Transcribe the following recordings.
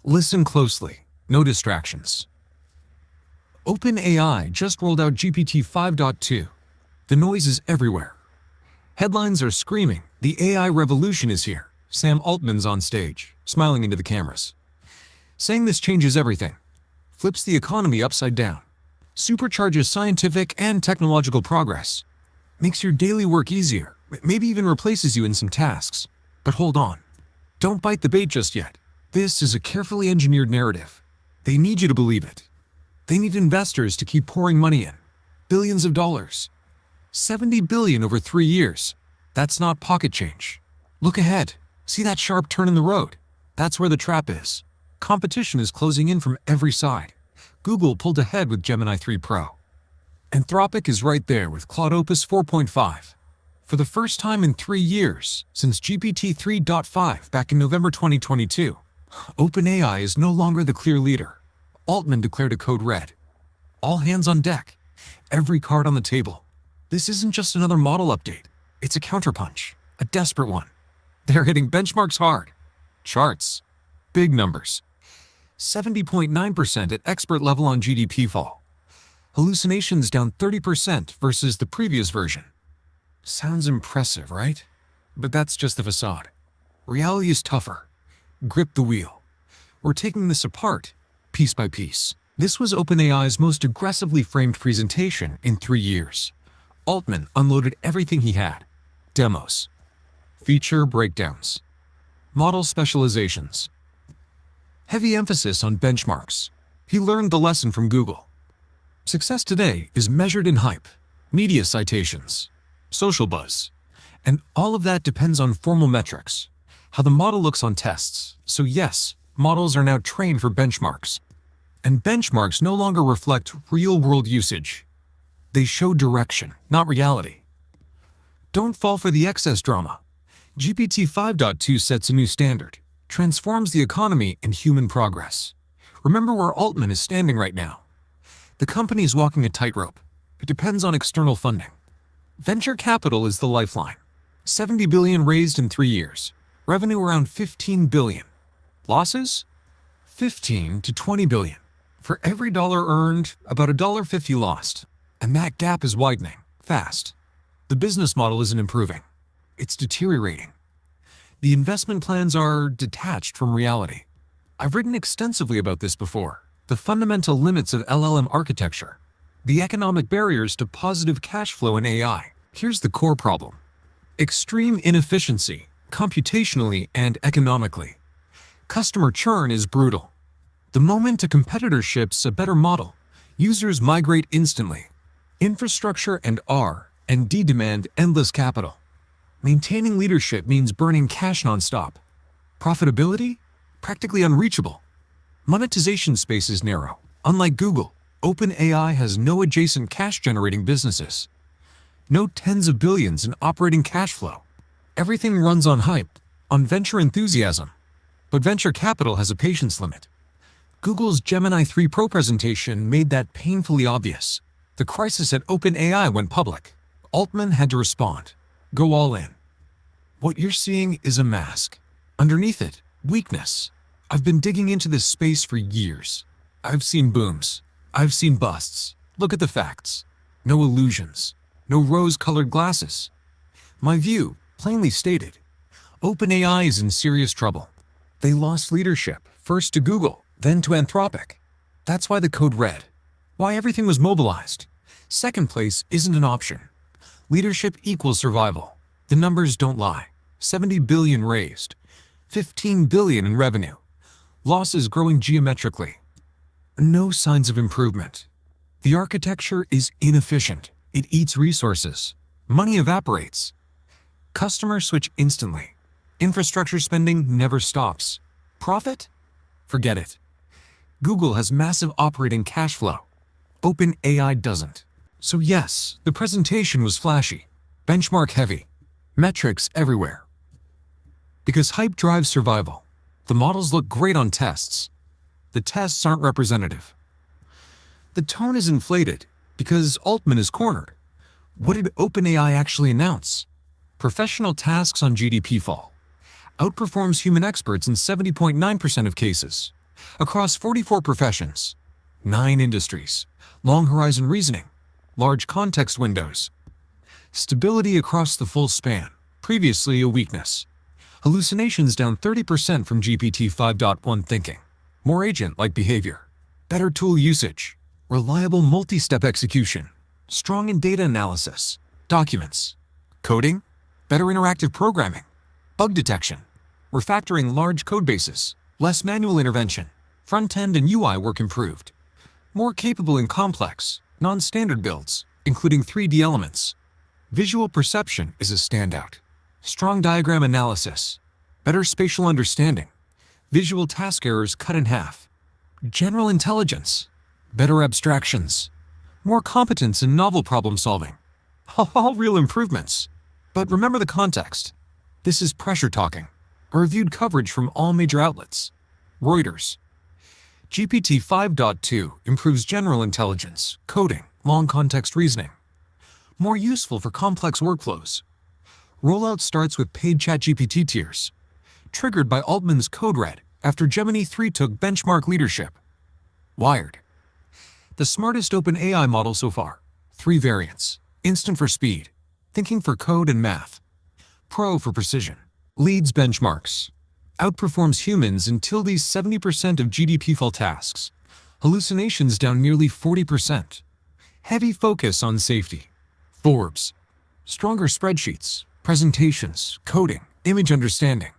Listen closely. No distractions. OpenAI just rolled out GPT-5.2. The noise is everywhere. Headlines are screaming, "The AI revolution is here." Sam Altman's on stage, smiling into the cameras, saying this changes everything, flips the economy upside down, supercharges scientific and technological progress, makes your daily work easier, maybe even replaces you in some tasks. But hold on. Don't bite the bait just yet. This is a carefully engineered narrative. They need you to believe it. They need investors to keep pouring money in. Billions of dollars. 70 billion over 3 years. That's not pocket change. Look ahead. See that sharp turn in the road? That's where the trap is. Competition is closing in from every side. Google pulled ahead with Gemini 3 Pro. Anthropic is right there with Claude Opus 4.5. For the first time in 3 years, since GPT 3.5 back in November 2022, OpenAI is no longer the clear leader. Altman declared a code red. All hands on deck. Every card on the table. This isn't just another model update. It's a counterpunch. A desperate one. They're hitting benchmarks hard. Charts. Big numbers. 70.9% at expert level on GDP fall. Hallucinations down 30% versus the previous version. Sounds impressive, right? But that's just the facade. Reality is tougher. Grip the wheel. We're taking this apart, piece by piece. This was OpenAI's most aggressively framed presentation in 3 years. Altman unloaded everything he had. Demos. Feature breakdowns. Model specializations. Heavy emphasis on benchmarks. He learned the lesson from Google. Success today is measured in hype, media citations, social buzz, and all of that depends on formal metrics, how the model looks on tests. So yes, models are now trained for benchmarks. And benchmarks no longer reflect real-world usage. They show direction, not reality. Don't fall for the excess drama. GPT 5.2 sets a new standard, transforms the economy and human progress. Remember where Altman is standing right now. The company is walking a tightrope. It depends on external funding. Venture capital is the lifeline. 70 billion raised in 3 years. Revenue around 15 billion. Losses? 15 to 20 billion. For every dollar earned, about $1.50 lost. And that gap is widening, fast. The business model isn't improving. It's deteriorating. The investment plans are detached from reality. I've written extensively about this before. The fundamental limits of LLM architecture. The economic barriers to positive cash flow in AI. Here's the core problem. Extreme inefficiency, computationally and economically. Customer churn is brutal. The moment a competitor ships a better model, users migrate instantly. Infrastructure and R&D demand endless capital. Maintaining leadership means burning cash nonstop. Profitability? Practically unreachable. Monetization space is narrow. Unlike Google, OpenAI has no adjacent cash-generating businesses. No tens of billions in operating cash flow. Everything runs on hype, on venture enthusiasm. But venture capital has a patience limit. Google's Gemini 3 Pro presentation made that painfully obvious. The crisis at OpenAI went public. Altman had to respond. Go all in. What you're seeing is a mask. Underneath it, weakness. I've been digging into this space for years. I've seen booms. I've seen busts. Look at the facts. No illusions. No rose-colored glasses. My view, plainly stated, OpenAI is in serious trouble. They lost leadership, first to Google, then to Anthropic. That's why the code red. Why everything was mobilized. Second place isn't an option. Leadership equals survival. The numbers don't lie. 70 billion raised. 15 billion in revenue. Losses growing geometrically. No signs of improvement. The architecture is inefficient. It eats resources. Money evaporates. Customers switch instantly. Infrastructure spending never stops. Profit? Forget it. Google has massive operating cash flow. OpenAI doesn't. So yes, the presentation was flashy, benchmark heavy, metrics everywhere. Because hype drives survival. The models look great on tests. The tests aren't representative. The tone is inflated because Altman is cornered. What did OpenAI actually announce? Professional tasks on GDP fall. Outperforms human experts in 70.9% of cases. Across 44 professions, 9 industries, long horizon reasoning, large context windows, stability across the full span, previously a weakness. Hallucinations down 30% from GPT-5.1 thinking. More agent-like behavior. Better tool usage. Reliable multi-step execution. Strong in data analysis. Documents. Coding. Better interactive programming. Bug detection. Refactoring large code bases. Less manual intervention. Front-end and UI work improved. More capable in complex, non-standard builds, including 3D elements. Visual perception is a standout. Strong diagram analysis. Better spatial understanding. Visual task errors cut in half. General intelligence. Better abstractions. More competence in novel problem solving. All real improvements. But remember the context. This is pressure talking. A reviewed coverage from all major outlets. Reuters. GPT-5.2 improves general intelligence, coding, long context reasoning. More useful for complex workflows. Rollout starts with paid ChatGPT tiers. Triggered by Altman's code red after Gemini 3 took benchmark leadership. Wired. The smartest OpenAI model so far. 3 variants. Instant for speed. Thinking for code and math. Pro for precision. Leads benchmarks. Outperforms humans in tilde 70% of GDP-FAL tasks. Hallucinations down nearly 40%. Heavy focus on safety. Forbes. Stronger spreadsheets, presentations, coding, image understanding.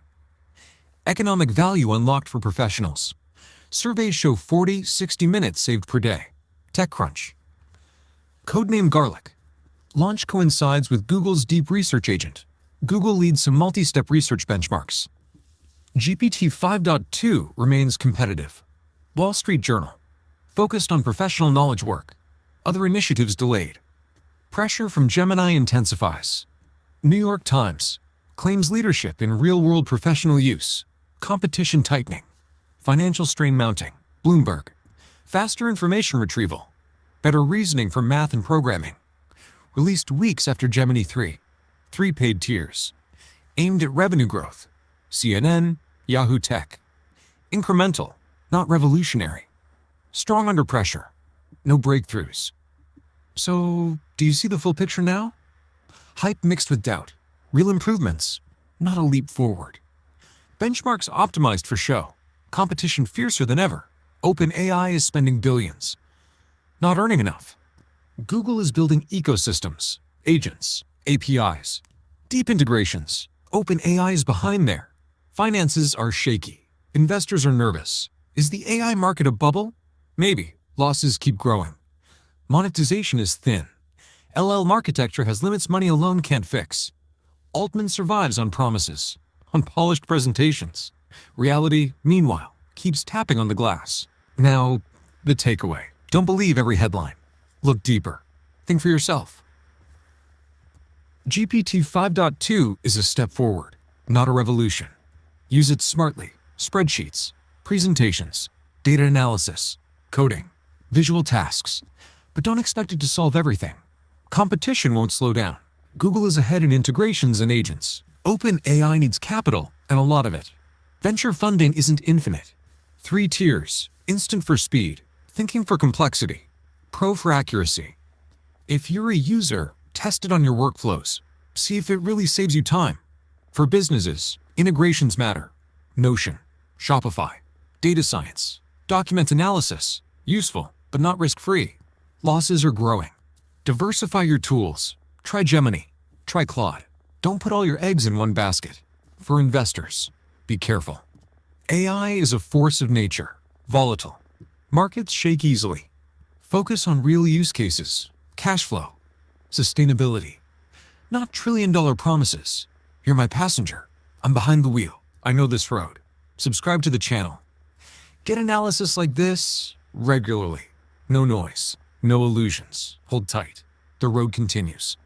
Economic value unlocked for professionals. Surveys show 40-60 minutes saved per day. TechCrunch. Codename Garlic. Launch coincides with Google's Deep Research Agent. Google leads some multi-step research benchmarks. GPT 5.2 remains competitive. Wall Street Journal. Focused on professional knowledge work. Other initiatives delayed. Pressure from Gemini intensifies. New York Times. Claims leadership in real-world professional use. Competition tightening. Financial strain mounting. Bloomberg. Faster information retrieval. Better reasoning for math and programming. Released weeks after Gemini 3. 3 paid tiers. Aimed at revenue growth. CNN, Yahoo Tech. Incremental, not revolutionary. Strong under pressure. No breakthroughs. So, do you see the full picture now? Hype mixed with doubt. Real improvements, not a leap forward. Benchmarks optimized for show. Competition fiercer than ever. OpenAI is spending billions. Not earning enough. Google is building ecosystems, agents, APIs, deep integrations. OpenAI is behind there. Finances are shaky. Investors are nervous. Is the AI market a bubble? Maybe. Losses keep growing. Monetization is thin. LLM architecture has limits money alone can't fix. Altman survives on promises, on polished presentations. Reality, meanwhile, keeps tapping on the glass. Now, the takeaway. Don't believe every headline. Look deeper. Think for yourself. GPT 5.2 is a step forward, not a revolution. Use it smartly. Spreadsheets, presentations, data analysis, coding, visual tasks. But don't expect it to solve everything. Competition won't slow down. Google is ahead in integrations and agents. OpenAI needs capital, and a lot of it. Venture funding isn't infinite. 3 tiers. Instant for speed. Thinking for complexity. Pro for accuracy. If you're a user, test it on your workflows. See if it really saves you time. For businesses, integrations matter. Notion, Shopify, data science, document analysis. Useful, but not risk-free. Losses are growing. Diversify your tools. Try Gemini. Try Claude. Don't put all your eggs in one basket. For investors, be careful. AI is a force of nature, volatile. Markets shake easily. Focus on real use cases, cash flow, sustainability. Not trillion-dollar promises. You're my passenger. I'm behind the wheel. I know this road. Subscribe to the channel. Get analysis like this regularly. No noise, no illusions. Hold tight. The road continues.